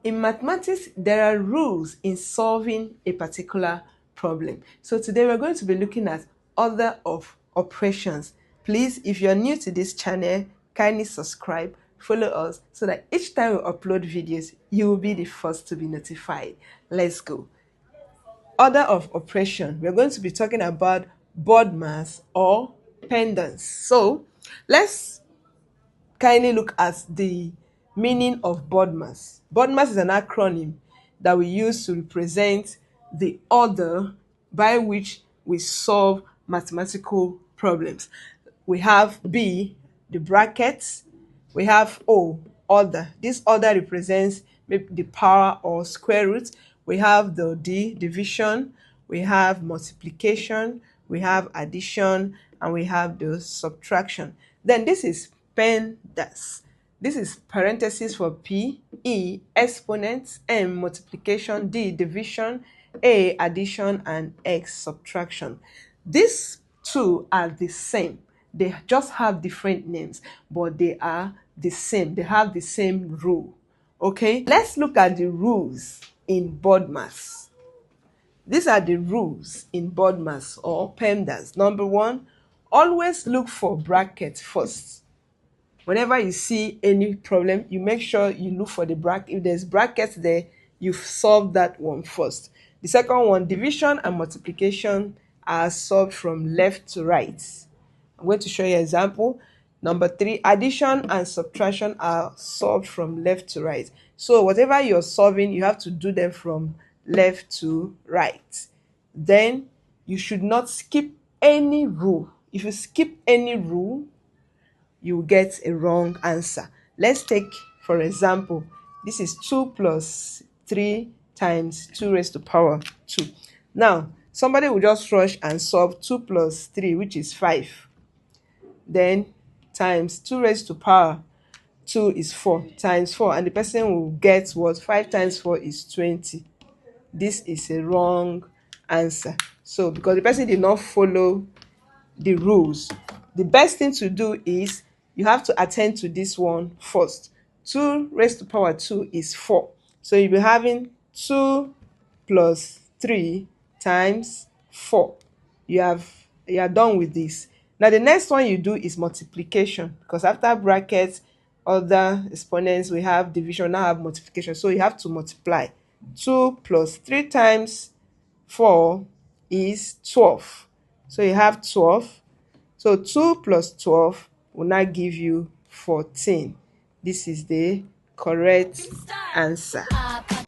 In mathematics, there are rules in solving a particular problem. So today we're going to be looking at order of operations. Please, if you're new to this channel, kindly subscribe, follow us so that each time we upload videos, you will be the first to be notified. Let's go. Order of operation. We're going to be talking about Bodmas or pendants. So let's kindly look at the meaning of Bodmas. Bodmas is an acronym that we use to represent the order by which we solve mathematical problems. We have B, the brackets. We have O, order. This order represents maybe the power or square root. We have the D, division. We have multiplication. We have addition. And we have the subtraction. Then this is Pemdas. This is parenthesis for P, E, exponents, M, multiplication, D, division, A, addition, and X, subtraction. These two are the same. They just have different names, but they are the same. They have the same rule. Okay, let's look at the rules in Bodmas. These are the rules in Bodmas or PEMDAS. Number one, always look for brackets first. Whenever you see any problem, you make sure you look for the bracket. If there's brackets there, you've solved that one first. The second one, division and multiplication are solved from left to right. I'm going to show you an example. Number three, addition and subtraction are solved from left to right. So whatever you're solving, you have to do them from left to right. Then you should not skip any rule. If you skip any rule, you get a wrong answer. Let's take, for example, this is 2 plus 3 times 2 raised to power 2. Now, somebody will just rush and solve 2 plus 3, which is 5. Then times 2 raised to power 2 is 4 times 4. And the person will get what? 5 times 4 is 20. This is a wrong answer. So, because the person did not follow the rules, the best thing to do is you have to attend to this one first. 2 raised to power 2 is 4. So you'll be having 2 plus 3 times 4. You are done with this. Now the next one you do is multiplication, because after brackets, other exponents, we have division, now have multiplication. So you have to multiply. 2 plus 3 times 4 is 12. So you have 12. So 2 plus 12 will now give you 14. This is the correct answer.